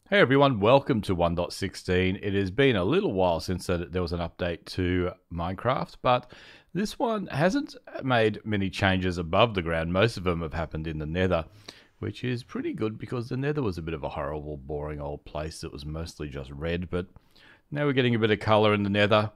Hey everyone, welcome to 1.16. It has been a little while since there was an update to Minecraft, but this one hasn't made many changes above the ground. Most of them have happened in the Nether, which is pretty good because the Nether was a bit of a horrible, boring old place that was mostly just red, but now we're getting a bit of color in the Nether.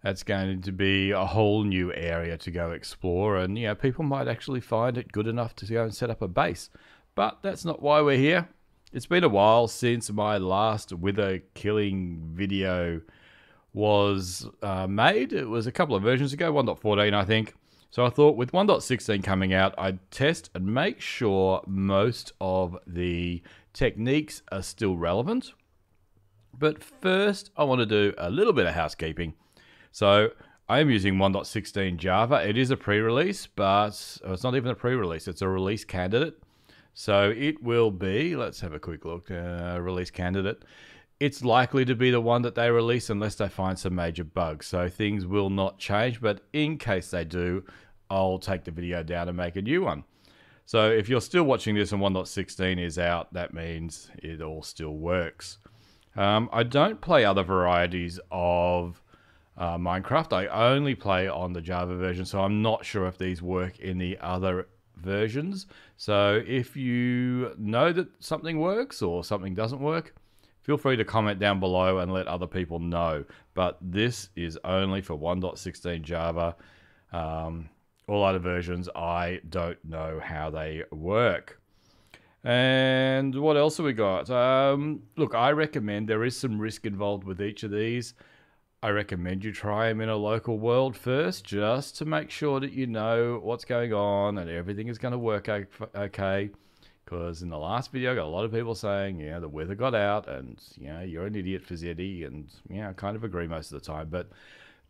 That's going to be a whole new area to go explore, and people might actually find it good enough to go and set up a base. But that's not why we're here. It's been a while since my last wither killing video was made. It was a couple of versions ago, 1.14 I think. So I thought with 1.16 coming out, I'd test and make sure most of the techniques are still relevant. But first, I want to do a little bit of housekeeping. So I am using 1.16 Java. It is a pre-release, but it's not even a pre-release. It's a release candidate. So it will be, let's have a quick look, release candidate. It's likely to be the one that they release unless they find some major bugs. So things will not change, but in case they do, I'll take the video down and make a new one. So if you're still watching this and 1.16 is out, that means it all still works. I don't play other varieties of Minecraft. I only play on the Java version, so I'm not sure if these work in the other versions. So if you know that something works or something doesn't work, feel free to comment down below and let other people know. But this is only for 1.16 Java. All other versions, I don't know how they work. And what else have we got? Look, I recommend there is some risk involved with each of these. I recommend you try them in a local world first, just to make sure that you know what's going on and everything is going to work okay. Because in the last video, I got a lot of people saying, yeah, the weather got out and, you're an idiot for Zeddy. And, I kind of agree most of the time. But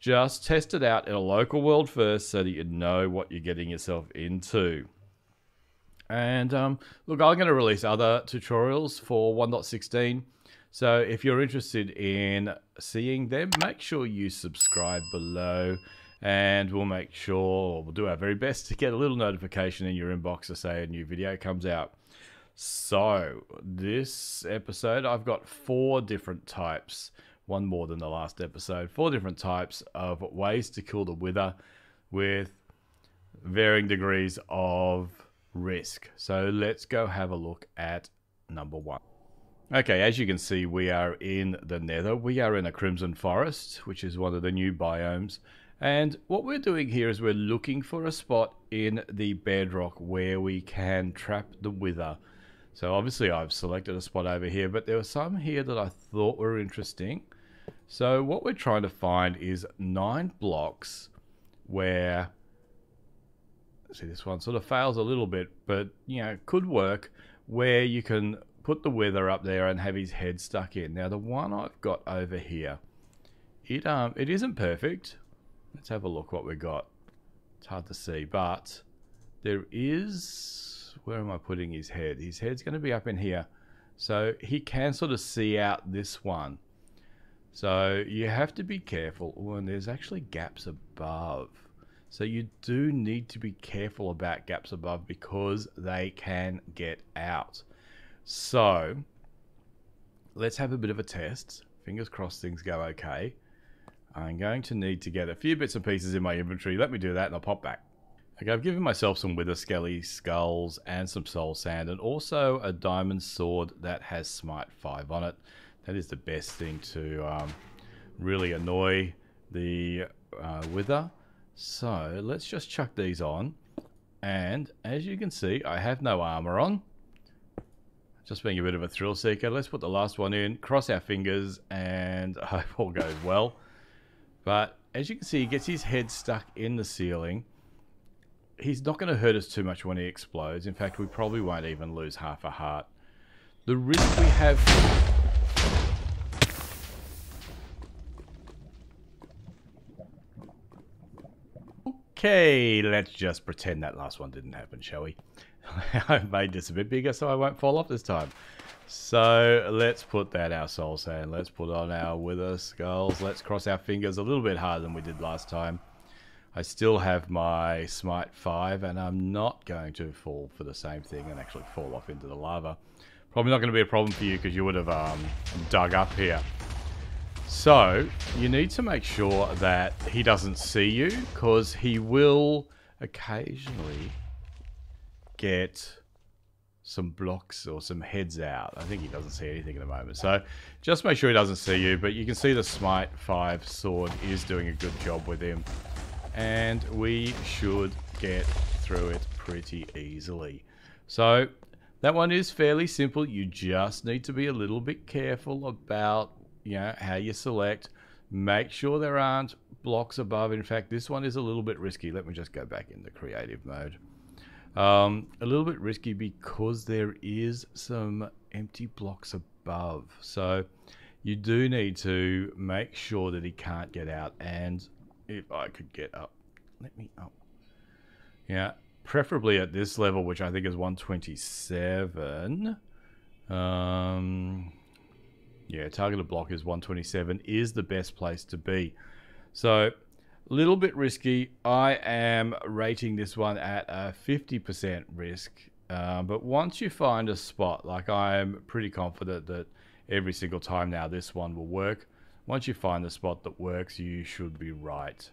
just test it out in a local world first so that you know what you're getting yourself into. And, look, I'm going to release other tutorials for 1.16. So if you're interested in seeing them, make sure you subscribe below and we'll make sure, we'll do our very best to get a little notification in your inbox to say a new video comes out. So this episode, I've got 4 different types, one more than the last episode, 4 different types of ways to kill the wither with varying degrees of risk. So let's go have a look at number 1. Okay, as you can see, we are in the Nether. We are in a Crimson Forest, which is one of the new biomes. And what we're doing here is we're looking for a spot in the bedrock where we can trap the wither. So obviously I've selected a spot over here, but there were some here that I thought were interesting. So what we're trying to find is 9 blocks where, see, this one sort of fails a little bit, but could work, where you can put the wither up there and have his head stuck in. Now the one I've got over here, it isn't perfect. Let's have a look what we got. It's hard to see, but there is, where am I putting his head? His head's going to be up in here. So he can sort of see out this one. So you have to be careful. Oh, and there's actually gaps above. So you do need to be careful about gaps above because they can get out. So let's have a bit of a test. Fingers crossed things go okay. I'm going to need to get a few bits and pieces in my inventory. Let me do that and I'll pop back. Okay, I've given myself some wither skelly skulls and some soul sand and also a diamond sword that has smite 5 on it. That is the best thing to really annoy the wither. So let's just chuck these on. And as you can see, I have no armor on. Just being a bit of a thrill seeker. Let's put the last one in, cross our fingers, and I hope all goes well. But as you can see, he gets his head stuck in the ceiling. He's not going to hurt us too much when he explodes. In fact, we probably won't even lose half a heart. The risk we have... Okay, let's just pretend that last one didn't happen, shall we? I've made this a bit bigger so I won't fall off this time. So let's put that our soul sand. Let's put on our wither skulls. Let's cross our fingers a little bit harder than we did last time. I still have my smite 5 and I'm not going to fall for the same thing and actually fall off into the lava. Probably not going to be a problem for you because you would have dug up here. So you need to make sure that he doesn't see you, because he will occasionally get some blocks or some heads out. I think he doesn't see anything at the moment. So just make sure he doesn't see you. But you can see the Smite 5 sword is doing a good job with him. And we should get through it pretty easily. So that one is fairly simple. You just need to be a little bit careful about, you know, how you select. Make sure there aren't blocks above. In fact, this one is a little bit risky. Let me just go back into creative mode. A little bit risky because there is some empty blocks above. So you do need to make sure that he can't get out. And if I could get up, let me up. Yeah, preferably at this level, which I think is 127. Yeah, targeted block is 127 is the best place to be. So a little bit risky. I am rating this one at a 50% risk. But once you find a spot, like I'm pretty confident that every single time now this one will work. Once you find the spot that works, you should be right.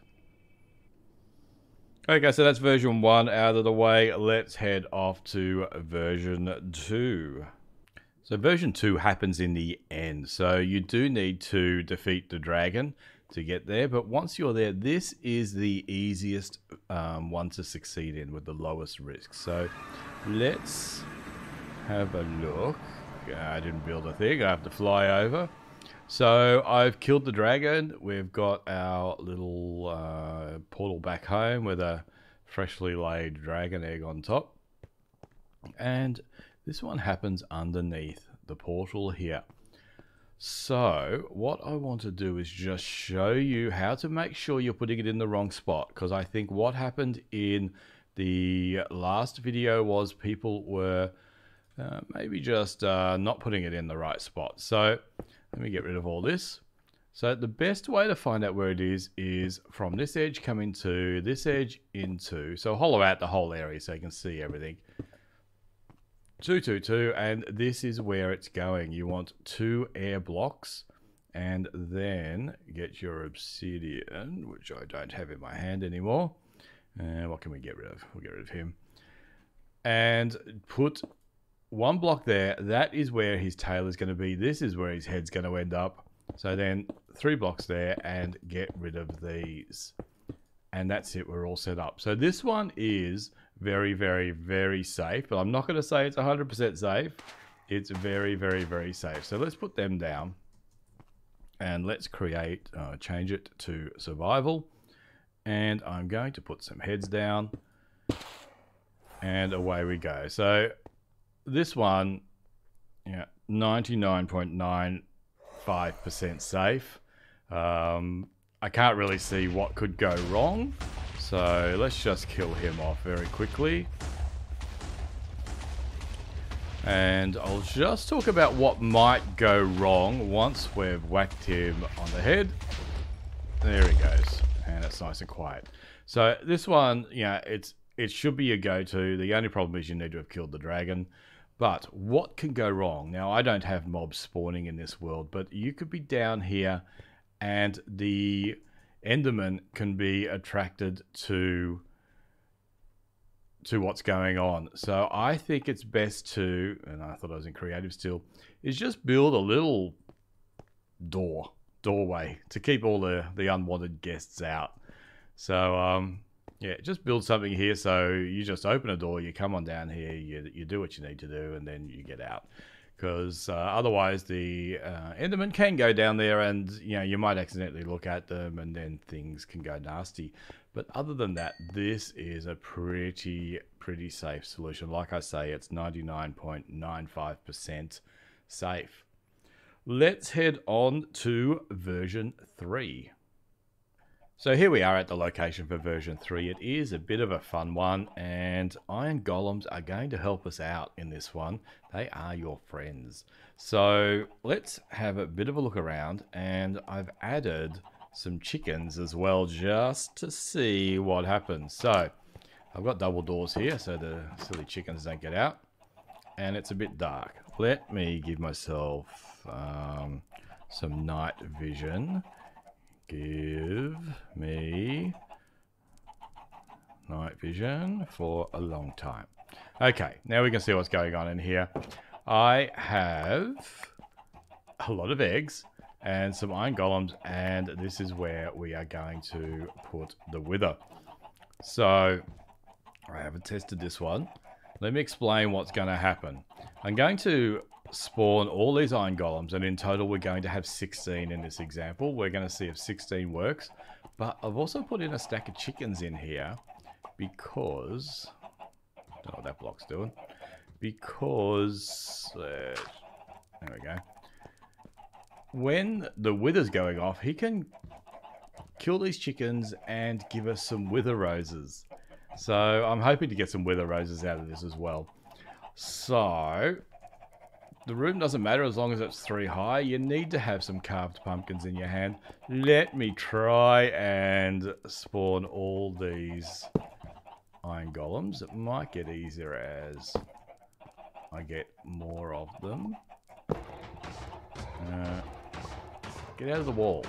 Okay, so that's version 1 out of the way. Let's head off to version 2. So version 2 happens in the end. So you do need to defeat the dragon to get there. But once you're there, this is the easiest one to succeed in with the lowest risk. So let's have a look. I didn't build a thing. I have to fly over. So I've killed the dragon. We've got our little portal back home with a freshly laid dragon egg on top. And this one happens underneath the portal here. So what I want to do is just show you how to make sure you're putting it in the wrong spot. Because I think what happened in the last video was people were maybe just not putting it in the right spot. So let me get rid of all this. So the best way to find out where it is from this edge coming to this edge into. So hollow out the whole area so you can see everything. 2, 2, 2, and this is where it's going. You want 2 air blocks, and then get your obsidian, which I don't have in my hand anymore. And what can we get rid of? We'll get rid of him. And put 1 block there. That is where his tail is going to be. This is where his head's going to end up. So then 3 blocks there, and get rid of these. And that's it. We're all set up. So this one is very, very, very safe. But I'm not going to say it's 100% safe. It's very, very, very safe. So let's put them down. And let's create, change it to survival. And I'm going to put some heads down. And away we go. So this one, yeah, 99.95% safe. I can't really see what could go wrong. So let's just kill him off very quickly. And I'll just talk about what might go wrong once we've whacked him on the head. There he goes. And it's nice and quiet. So this one, yeah, it should be a go-to. The only problem is you need to have killed the dragon. But what can go wrong? Now, I don't have mobs spawning in this world, but you could be down here and the Enderman can be attracted to what's going on. So I think it's best to, and I thought I was in creative still, is just build a little doorway to keep all the unwanted guests out. So yeah, just build something here. So you just open a door, you come on down here, you do what you need to do, and then you get out. Because otherwise the Enderman can go down there and, you know, you might accidentally look at them and then things can go nasty. But other than that, this is a pretty safe solution. Like I say, it's 99.95% safe. Let's head on to version 3. So here we are at the location for version 3. It is a bit of a fun one, and Iron Golems are going to help us out in this one. They are your friends. So let's have a bit of a look around, and I've added some chickens as well just to see what happens. So I've got double doors here so the silly chickens don't get out, and it's a bit dark. let me give myself some night vision. Give me night vision for a long time. Okay, now we can see what's going on in here. I have a lot of eggs and some iron golems, and this is where we are going to put the wither. So I haven't tested this one. Let me explain what's going to happen. I'm going to spawn all these iron golems, and in total we're going to have 16 in this example. We're going to see if 16 works, but I've also put in a stack of chickens in here because I don't know what that block's doing. Because there we go. When the wither's going off, he can kill these chickens and give us some wither roses. So I'm hoping to get some wither roses out of this as well. So the room doesn't matter as long as it's 3 high. You need to have some carved pumpkins in your hand. Let me try and spawn all these iron golems. It might get easier as I get more of them. Get out of the wall.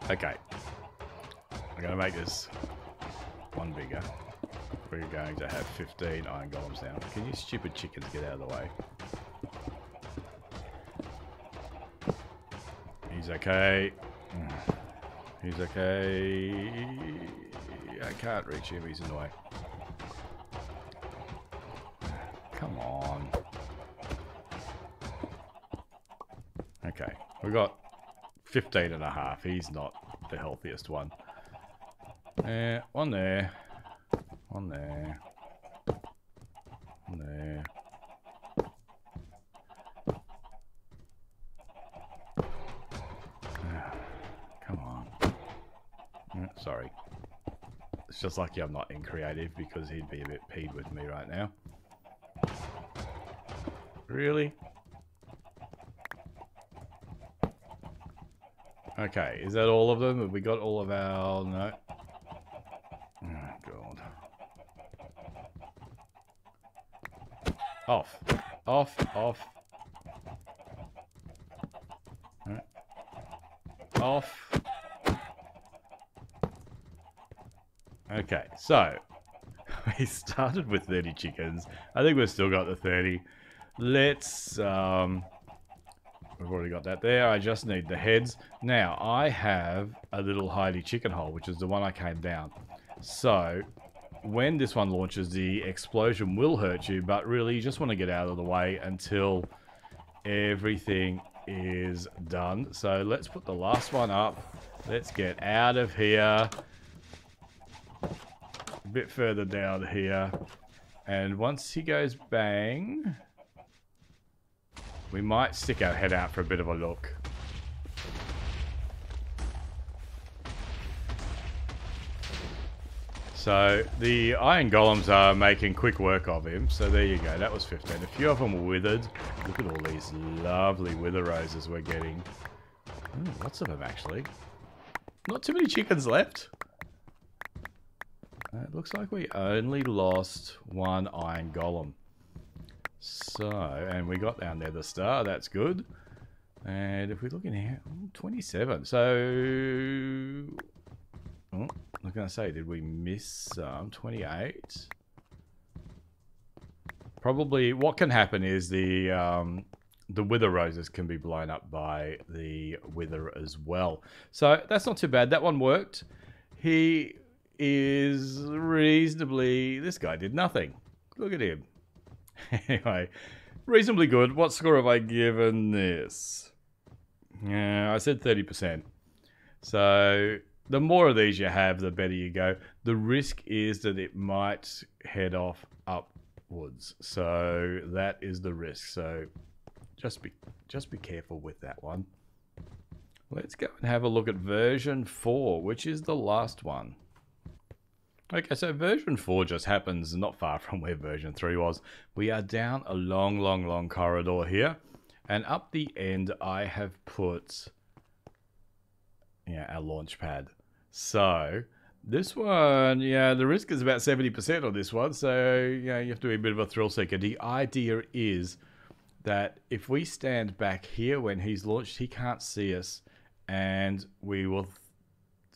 Okay. I'm going to make this one bigger. We're going to have 15 iron golems now. Can you stupid chickens get out of the way? He's okay. He's okay. I can't reach him. He's in the way. Come on. Okay. We got 15 and a half. He's not the healthiest one. One there. One there. One there. Come on. Sorry. It's just lucky I'm not in creative because he'd be a bit peed with me right now. Really? Okay, is that all of them? Have we got all of our... No. Oh, God. Off. Off. Off. Right. Off. Okay, so we started with 30 chickens. I think we've still got the 30. Let's we've already got that there. I just need the heads. Now I have a little hidey chicken hole, which is the one I came down. So when this one launches, the explosion will hurt you, but really you just want to get out of the way until everything is done. So let's put the last one up. Let's get out of here. A bit further down here. And once he goes bang, we might stick our head out for a bit of a look. So the iron golems are making quick work of him. So there you go. That was 15. A few of them were withered. Look at all these lovely wither roses we're getting. Ooh, lots of them actually. Not too many chickens left. It looks like we only lost one iron golem. So, and we got our Nether Star. That's good. And if we look in here, 27. So, oh, I was going to say, did we miss some? 28. Probably, what can happen is the wither roses can be blown up by the wither as well. So that's not too bad. That one worked. He is reasonably... This guy did nothing. Look at him. Anyway, reasonably good. What score have I given this? Yeah, I said 30%. So the more of these you have, the better you go. The risk is that it might head off upwards. So that is the risk. So just be careful with that one. Let's go and have a look at version 4, which is the last one. Okay, so version 4 just happens not far from where version 3 was. We are down a long, long, long corridor here. And up the end, I have put our launch pad. So This one, yeah, the risk is about 70% on this one, so yeah, you have to be a bit of a thrill seeker. The idea is that if we stand back here when he's launched, he can't see us, and we will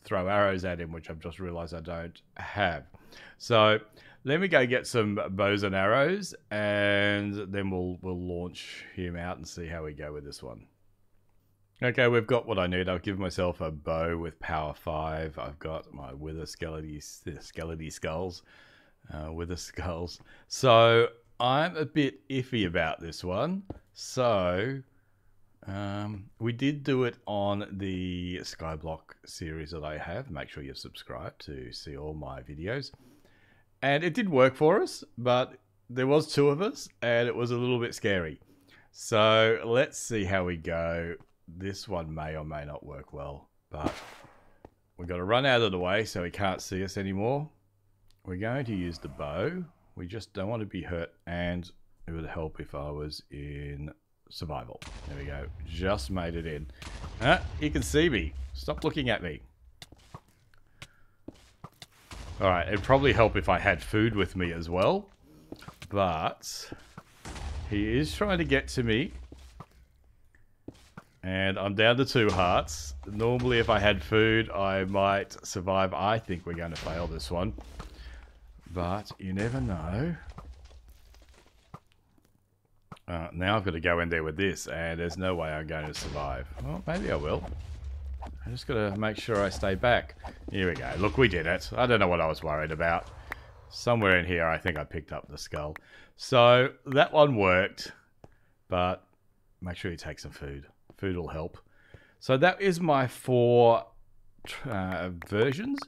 throw arrows at him, which I've just realized I don't have. So let me go get some bows and arrows, and then we'll launch him out and see how we go with this one. Okay, we've got what I need. I've given myself a bow with power 5. I've got my wither skelety skulls. Wither skulls. So I'm a bit iffy about this one. So we did do it on the Skyblock series that I have. Make sure you're subscribed to see all my videos. And it did work for us, but there was 2 of us, and it was a little bit scary. So let's see how we go. This one may or may not work well, but we've got to run out of the way so he can't see us anymore. We're going to use the bow. We just don't want to be hurt, and it would help if I was in survival. There we go. Just made it in. He can see me. Stop looking at me. Alright, it'd probably help if I had food with me as well, but he is trying to get to me. And I'm down to 2 hearts. Normally, if I had food, I might survive. I think we're going to fail this one. But you never know. Now I've got to go in there with this, and there's no way I'm going to survive. Well, maybe I will. I just got to make sure I stay back. Here we go. Look, we did it. I don't know what I was worried about. Somewhere in here, I think I picked up the skull. So that one worked, but make sure you take some food. Food will help. So that is my 4 versions.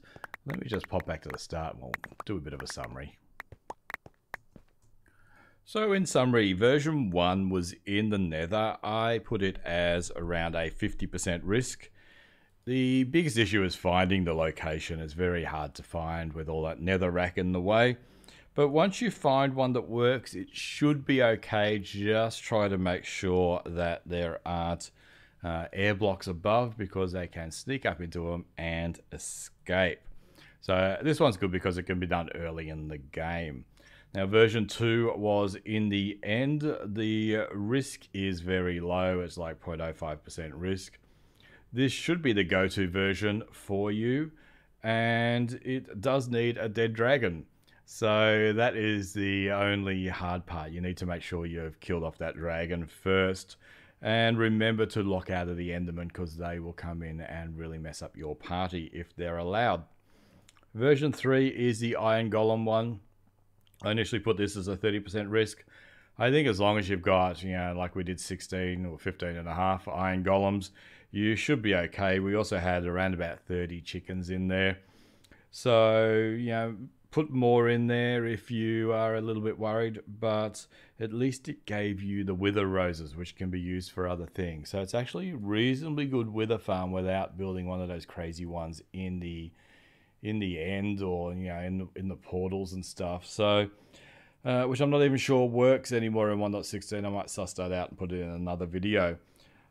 Let me just pop back to the start and we'll do a bit of a summary. So in summary, version 1 was in the Nether. I put it as around a 50% risk. The biggest issue is finding the location. It's very hard to find with all that nether rack in the way. But once you find one that works, it should be okay. Just try to make sure that there aren't air blocks above, because they can sneak up into them and escape. So this one's good because it can be done early in the game. Now version 2 was in the end. The risk is very low. It's like 0.05% risk. This should be the go-to version for you, and it does need a dead dragon. So that is the only hard part. You need to make sure you've killed off that dragon first. And remember to lock out of the Enderman, because they will come in and really mess up your party if they're allowed. Version 3 is the Iron Golem one. I initially put this as a 30% risk. I think as long as you've got, you know, like we did 16 or 15 and a half Iron Golems, you should be okay. We also had around about 30 chickens in there. So, you know, put more in there if you are a little bit worried, but at least it gave you the wither roses, which can be used for other things. So it's actually a reasonably good wither farm without building one of those crazy ones in the end, or you know, in the portals and stuff. So which I'm not even sure works anymore in 1.16. I might suss that out and put it in another video.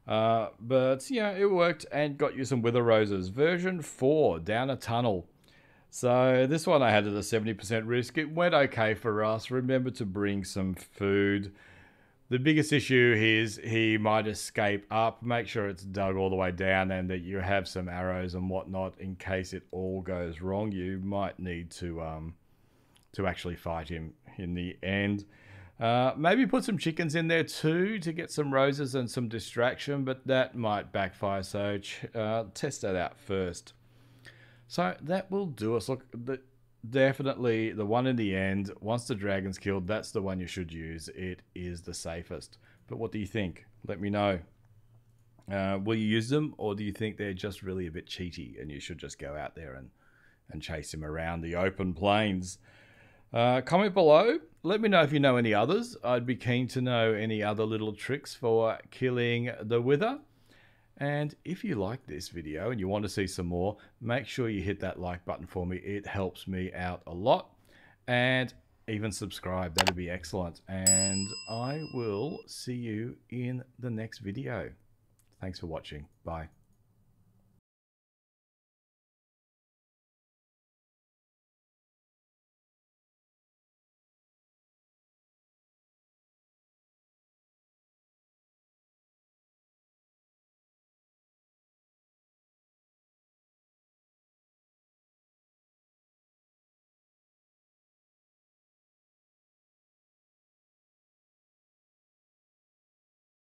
But yeah, it worked and got you some wither roses. Version 4, down a tunnel. So this one I had at a 70% risk. It went okay for us. Remember to bring some food. The biggest issue is he might escape up. Make sure it's dug all the way down and that you have some arrows and whatnot in case it all goes wrong. You might need to actually fight him in the end. Maybe put some chickens in there too to get some roses and some distraction, but that might backfire, so test that out first. So that will do us. Look, definitely the one in the end, once the dragon's killed, that's the one you should use. It is the safest. But what do you think? Let me know. Will you use them, or do you think they're just really a bit cheaty and you should just go out there and chase him around the open plains? Comment below. Let me know if you know any others. I'd be keen to know any other little tricks for killing the wither. And if you like this video and you want to see some more, make sure you hit that like button for me. It helps me out a lot. And even subscribe. That'd be excellent. And I will see you in the next video. Thanks for watching. Bye.